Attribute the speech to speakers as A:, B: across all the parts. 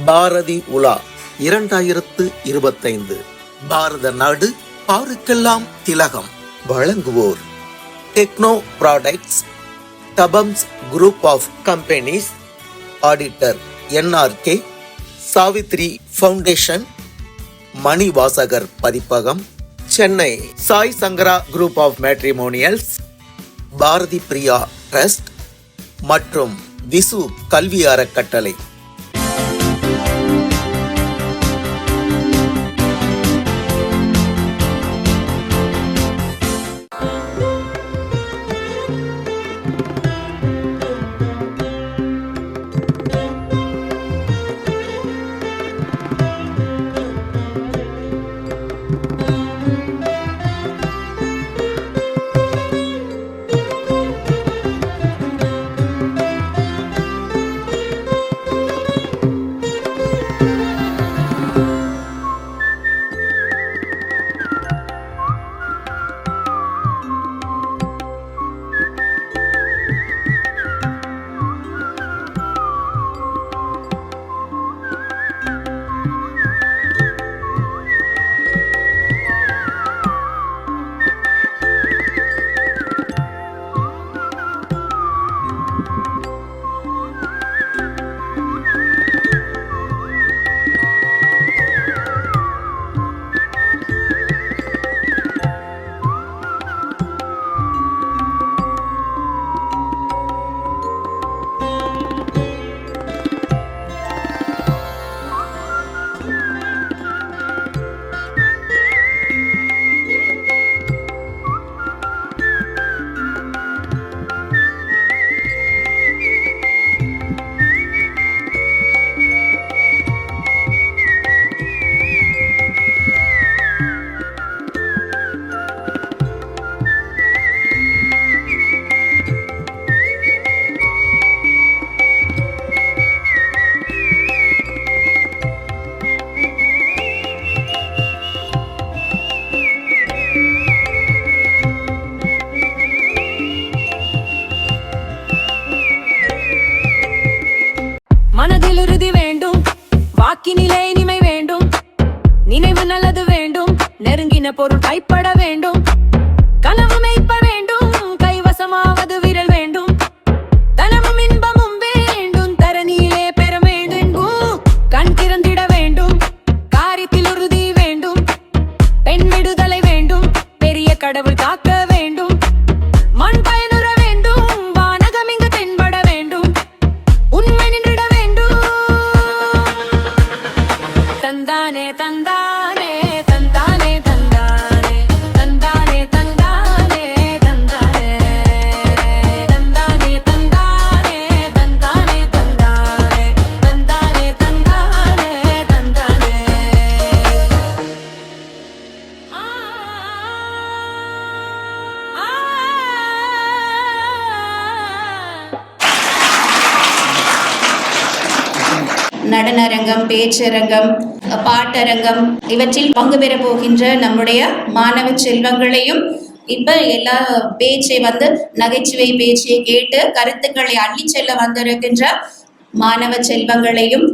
A: பாரதி உலா 2025 பாரத நாடு பாருக்கெல்லாம் திலகம் வழங்குவோர் டெக்னோ ப்ராடக்ட்ஸ், தபம்ஸ் group of companies, auditor NRK, Savitri foundation, Manivasagar Pathippagam, Chennai Sai Sankara group of matrimonials, Bharathi Priya trust மற்றும் விசு கல்வி அறக்கட்டளை.
B: மனதில் உறுதி வேண்டும், வாக்கினிலே இனிமை வேண்டும், நினைவு நல்லது வேண்டும், நெருங்கின பொருள் கைப்பட வேண்டும், கனவு மெய்ப்ப வேண்டும், கைவசமாவது விரல் வேண்டும், தனமும் இன்பமும் வேண்டும், தரணியிலே பெற வேண்டும், கண் திறந்திட வேண்டும், காரியத்தில் உறுதி வேண்டும், பெண் விடுதலை வேண்டும், பெரிய கடவுள் காக்க வேண்டும், மண் பயனுற வேண்டும், வானகம் இங்கு தென்பட வேண்டும், உண்மை நின்றிட வேண்டும். தந்தானே தந்தானே தந்தானே தந்தானே தந்தானே தந்தானே தந்தானே தந்தானே தந்தானே தந்தானே தந்தானே தந்தானே தந்தானே.
C: நடனரங்கம், பேச்சரங்கம், பாட்டரங்கம் இவற்றில் பங்கு பெற போகின்ற நம்முடைய மாணவ செல்வங்களையும் இப்ப எல்லா பேச்சை நகைச்சுவை பேச்சை கேட்டு கருத்துக்களை அள்ளி செல்ல வந்திருக்கின்ற மாணவ செல்வங்களையும்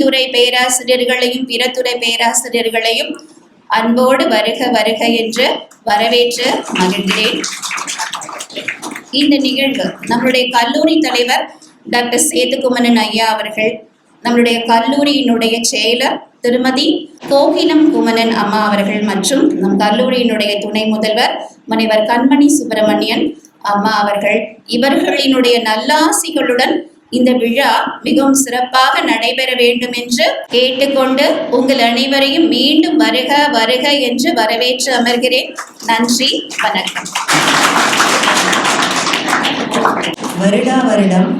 C: துறை பேராசிரியர்களையும் பிற துறை பேராசிரியர்களையும் அன்போடு வருக வருக என்று வரவேற்று மகிழ்கிறேன். இந்த நிகழ்வு நம்முடைய கல்லூரி தலைவர் டாக்டர் சேதுகுமரன் ஐயா அவர்கள், நம்முடைய கல்லூரியினுடைய செயலர் திருமதி கோகிலம் குமரன் அம்மா அவர்கள் மற்றும் நம் கல்லூரியினுடைய துணை முதல்வர் முனைவர் கண்மணி சுப்பிரமணியன் அம்மா அவர்கள், இவர்களினுடைய நல்லாசிகளுடன் இந்த விழா மிகவும் சிறப்பாக நடைபெற வேண்டும் என்று கேட்டுக்கொண்டு உங்கள் அனைவரையும் மீண்டும் வருக வருக என்று வரவேற்று அமர்கிறேன். நன்றி, வணக்கம்.
D: வருடா வருடம்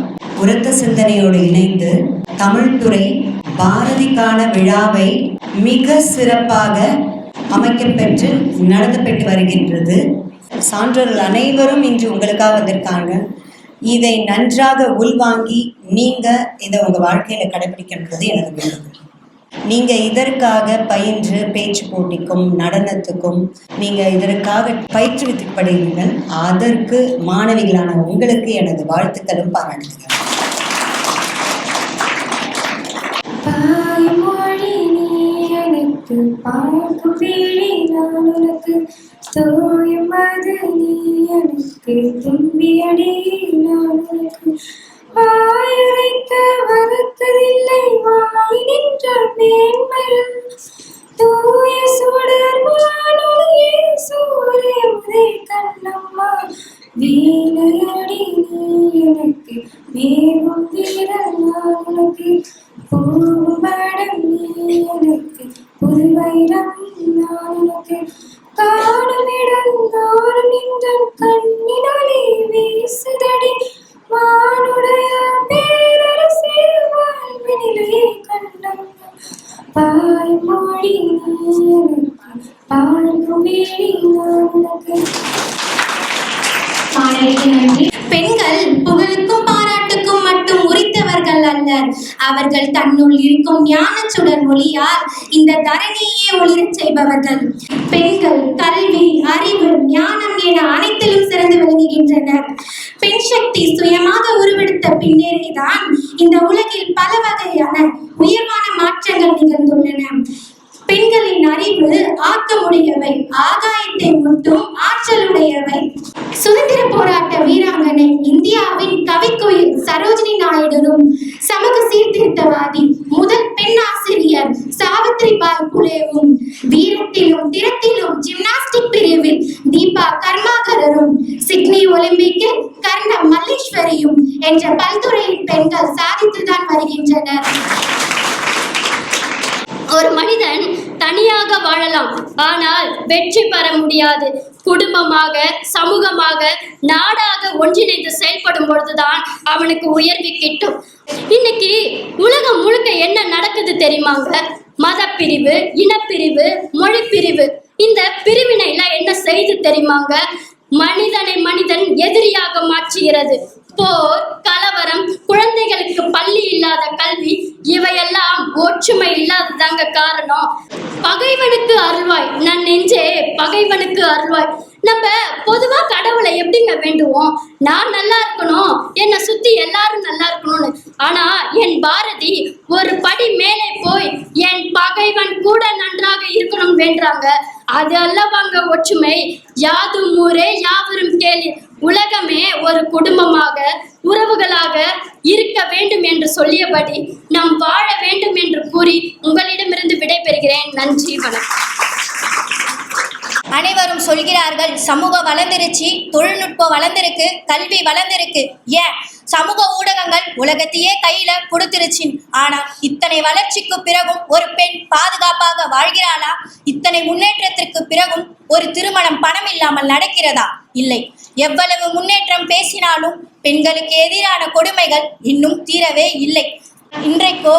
D: உரத்த சிந்தனையோடு இணைந்து தமிழ்துறை பாரதிக்கான விழாவை மிக சிறப்பாக அமைக்கப்பெற்று நடத்தப்பட்டு வருகின்றது. சான்றோர்கள் அனைவரும் இன்று உங்களுக்காக வந்திருக்காங்க. இதை நன்றாக உள்வாங்கி நீங்க இதை உங்க வாழ்க்கையில கடைபிடிக்கின்றது எனக்கு வேண்டுகோள். நீங்க இதற்காக பயின்று பேச்சு போட்டிக்கும் நடனத்துக்கும் நீங்க இதற்காக பயிற்றுவிக்கப்படுகிறீர்கள். அதற்கு மாணவிகளான உங்களுக்கு எனது வாழ்த்துக்களும் பாராட்டுகிறேன்.
E: உனக்கு பார்க்கும் வேளை நான் உனக்கு தோயும் அது நீ எனக்கு தும்பியடி நான் உனக்கு வாயழைக்க வளர்க்கதில்லை வாய் நின்ற மேன்மையில் தூய சுடர் வானொலியே சூரியமுதே கண்ணம்மா வீணையடி நீ எனக்கு மேலும் வீரல் நான் உனக்கு பூம்படம் நீ எனக்கு புது வைரம் நான் உனக்கு காணுமிடம் தோறும் இந்த கண்ணினொளி வீசுதடி வானுடைய பேரரசே வாழ்வினிலே கண்ணம்மா பாய் மொழி நீ எனக்கு பார்க்கும் வேளை நான் உனக்கு.
F: பாடலுக்கு நன்றி. பெண்கள் புகழுக்கும் பாராட்டுக்கும் மட்டும் உரித்தவர்கள் அல்ல, அவர்கள் தன்னுள் இருக்கும் ஞான சுடர் ஒளியால் இந்த தரணியே ஒளிரச் செய்பவர்கள். பெண்கள் கல்வி, அறிவு, ஞானம் என அனைத்திலும் சிறந்து விளங்குகின்றனர். பெண் சக்தி சுயமாக உருவெடுத்த பின்னேறேதான் இந்த உலகில் பல வகையான உயர்வான மாற்றங்கள் நிகழ்ந்துள்ளன. பெண்களின் அறிவு ஆக்கமுடையவை, ஆகாயத்தை முட்டும் ஆற்றலுடையவை. சுதந்திர போராட்ட வீராங்கனை, இந்தியாவின் கவிக்குயில் சரோஜினி நாயுடுவும், சமூக சீர்திருத்தவாதி முதல் பெண் ஆசிரியர் சாவித்ரிபாய் புலேவும், வீரத்திலும் திறத்திலும் ஜிம்னாஸ்டிக் பிரிவில் தீபா கர்மாகரரும், சிட்னி ஒலிம்பிக்கில் கர்ணம் மல்லேஸ்வரியும் என்ற பல்துறையின் பெண்கள் சாதித்துதான் வருகின்றனர்.
G: ஒரு மனிதன் தனியாக வாழலாம், ஆனால் வெற்றி பெற முடியாது. குடும்பமாக, சமூகமாக, நாடாக ஒன்றிணைந்து செயல்படும் பொழுதுதான் அவனுக்கு உயர்வு கிட்டும். இன்னைக்கு உலகம் முழுக்க என்ன நடக்குது தெரியுமாங்க? மதப்பிரிவு, இனப்பிரிவு, மொழி பிரிவு. இந்த பிரிவினைல என்ன செய்து தெரியுமாங்க? மனிதனை மனிதன் எதிரியாக மாற்றுகிறது. போர், கலவரம், குழந்தைகளுக்கு பள்ளி இல்லாத கல்வி, இவையெல்லாம் ஒற்றுமை இல்லாததாங்க காரணம். பகைவனுக்கு அருள்வாய் நன் நெஞ்சே, பகைவனுக்கு அருள்வாய். நம்ம பொதுவா கடவுளை எப்படிங்க வேண்டுவோம்? நான் நல்லா இருக்கணும், என்னை சுத்தி எல்லாரும் நல்லா இருக்கணும்னு. ஆனா என் பாரதி ஒரு படி மேலே போய் என் பகைவன் கூட நன்றாக இருக்கணும் வேண்டாங்க. அது அல்லவாங்க ஒற்றுமை. யாதும் ஊரே யாவரும் கேளீர். உலகமே ஒரு குடும்பமாக, உறவுகளாக இருக்க வேண்டும் என்று சொல்லியபடி நாம் வாழ வேண்டும் என்று கூறி உங்களிடமிருந்து விடைபெறுகிறேன். நன்றி, வணக்கம்.
F: அனைவரும் சொல்கிறார்கள் சமூக வளர்ந்துருச்சு, தொழில்நுட்பம் வளர்ந்துருக்கு, கல்வி வளர்ந்துருக்கு, ஏன் சமூக ஊடகங்கள் உலகத்தையே கையில கொடுத்துருச்சு. ஆனா இத்தனை வளர்ச்சிக்கு பிறகும் ஒரு பெண் பாதுகாப்பாக வாழ்கிறாளா? இத்தனை முன்னேற்றத்திற்கு பிறகும் ஒரு திருமணம் பணம் இல்லாமல் நடக்கிறதா? இல்லை. எவ்வளவு முன்னேற்றம் பேசினாலும் பெண்களுக்கு எதிரான கொடுமைகள் இன்னும் தீரவே இல்லை. இன்றைக்கோ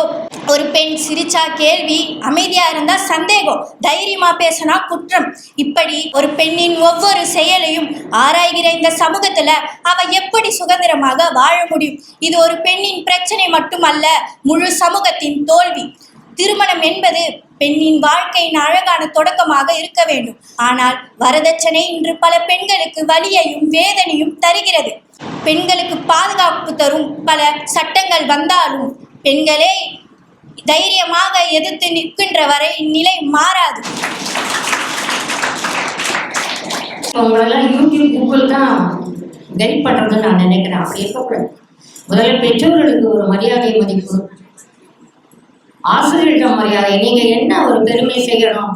F: ஒரு பெண் சிரிச்சா கேள்வி, அமைதியா இருந்தா சந்தேகம், தைரியமா பேசினா குற்றம். இப்படி ஒரு பெண்ணின் ஒவ்வொரு செயலையும் ஆராய்கிற இந்த சமூகத்துல அவ எப்படி சுதந்திரமாக வாழ முடியும்? இது ஒரு பெண்ணின் பிரச்சனை மட்டுமல்ல, முழு சமூகத்தின் தோல்வி. திருமணம் என்பது பெண்ணின் வாழ்க்கையின் அழகான தொடக்கமாக இருக்க வேண்டும். ஆனால் வரதட்சணை இன்று பல பெண்களுக்கு வலியையும் வேதனையும் தருகிறது. பெண்களுக்கு பாதுகாப்பு தரும் பல சட்டங்கள் வந்தாலும் பெண்களே தைரியமாக எதிர்த்து நிற்கின்ற வரை இந்நிலை மாறாது.
H: உங்களெல்லாம் யூடியூப், கூகுள் தான் கைட் பண்ணுறதுன்னு நான் நினைக்கிறேன். அப்படி இருக்கக்கூடாது. முதல்ல பெற்றோர்களுக்கு ஒரு மரியாதை, மதிப்பு, ஆசிரியர்களிடம் மரியாதை. நீங்கள் என்ன ஒரு பெருமை செய்யணும்?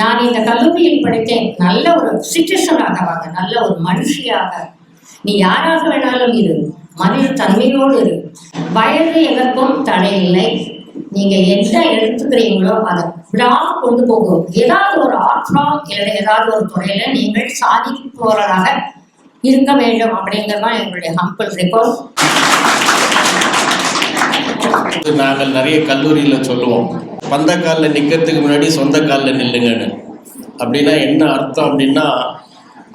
H: நான் இந்த கல்லூரியில் படித்தேன். நல்ல ஒரு சிட்டிசனாக வாங்க, நல்ல ஒரு மனுஷியாக. நீ யாராக வேணாலும் இரு, மனித தன்மையோடு இரு. வயது எதற்கும் தடை இல்லை. நீங்க என்ன எடுத்துக்கிறீங்களோ அதை விடாம கொண்டு போகும். ஏதாவது ஒரு ஆர்ட்ஃபார்ம் இல்லை ஏதாவது ஒரு துறையில நீங்கள் சாதிப்பவர்களாக இருக்க வேண்டும் அப்படிங்கிறதான் எங்களுடைய ஹம்பிள் ரெக்வெஸ்ட்.
I: நாங்கள் நிறைய கல்லூரியில் சொல்லுவோம், பந்த காலில் நிற்கிறதுக்கு முன்னாடி சொந்த காலில் நில்லுங்கன்னு. அப்படின்னா என்ன அர்த்தம் அப்படின்னா,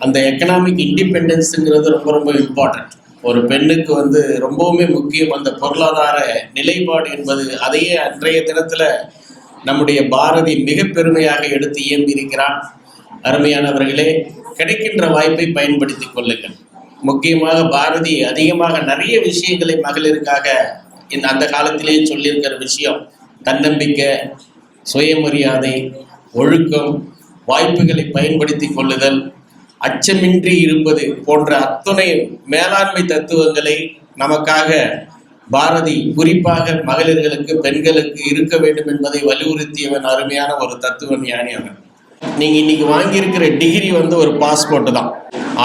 I: அந்த எக்கனாமிக் இண்டிபெண்டன்ஸுங்கிறது ரொம்ப ரொம்ப இம்பார்ட்டன்ட். ஒரு பெண்ணுக்கு ரொம்பவுமே முக்கியம் அந்த பொருளாதார நிலைப்பாடு என்பது. அதையே அன்றைய தினத்தில் நம்முடைய பாரதி மிக பெருமையாக எடுத்து இயம்பியிருக்கிறான். அருமையானவர்களே, கிடைக்கின்ற வாய்ப்பை பயன்படுத்தி கொள்ளுங்கள். முக்கியமாக பாரதி அதிகமாக நிறைய விஷயங்களை மகளிருக்காக அந்த காலத்திலேயே சொல்லியிருக்கிற விஷயம், தன்னம்பிக்கை, சுயமரியாதை, ஒழுக்கம், வாய்ப்புகளை பயன்படுத்தி கொள்ளுதல், அச்சமின்றி இருப்பது போன்ற அத்துணை மேலாண்மை தத்துவங்களை நமக்காக பாரதி குறிப்பாக மகளிர்களுக்கு, பெண்களுக்கு இருக்க வேண்டும் என்பதை வலியுறுத்தியவன் அருமையான ஒரு தத்துவ ஞானி அவன். நீங்கள் இன்னைக்கு வாங்கியிருக்கிற டிகிரி ஒரு பாஸ்போர்ட் தான்.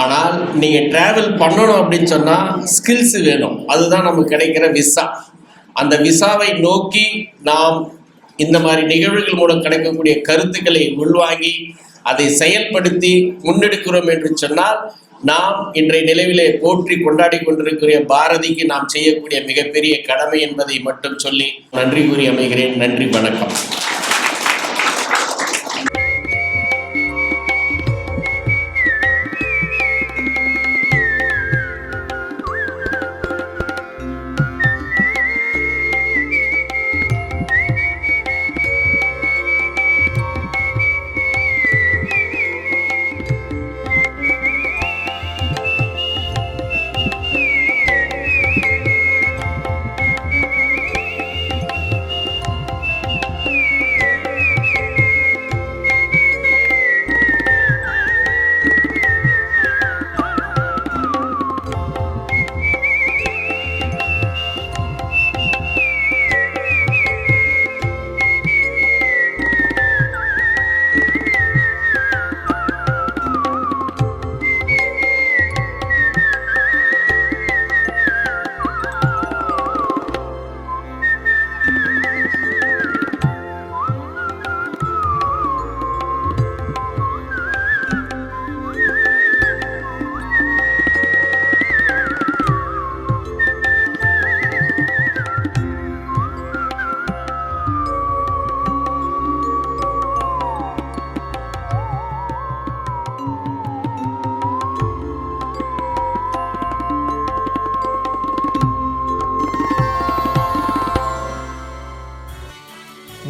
I: ஆனால் நீங்கள் ட்ராவல் பண்ணணும் அப்படின்னு சொன்னால் ஸ்கில்ஸ் வேணும். அதுதான் நமக்கு கிடைக்கிற விசா. அந்த விசாவை நோக்கி நாம் இந்த மாதிரி நிகழ்வுகள் மூலம் கிடைக்கக்கூடிய கருத்துக்களை உள்வாங்கி அதை செயல்படுத்தி முன்னெடுக்கிறோம் என்று சொன்னால் நாம் இன்றைய நிலவிலே போற்றி கொண்டாடி கொண்டிருக்கிற பாரதிக்கு நாம் செய்யக்கூடிய மிகப்பெரிய கடமை என்பதை மட்டும் சொல்லி நன்றி கூறி அமைகிறேன். நன்றி, வணக்கம்.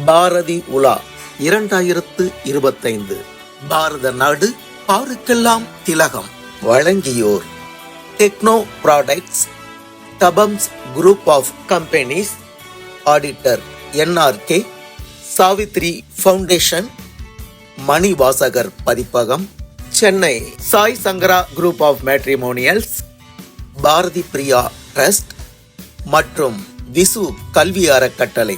A: பாரதி உலா 2025 பாரத நாடு பாருக்கெல்லாம் திலகம். வழங்கியோர் டெக்னோ ப்ராடக்ட்ஸ், தபம்ஸ் group of companies, auditor NRK, Savitri foundation, Manivasagar Pathippagam, Chennai Sai Sankara group of matrimonials, Bharathi Priya trust மற்றும் விசு கல்வி அறக்கட்டளை.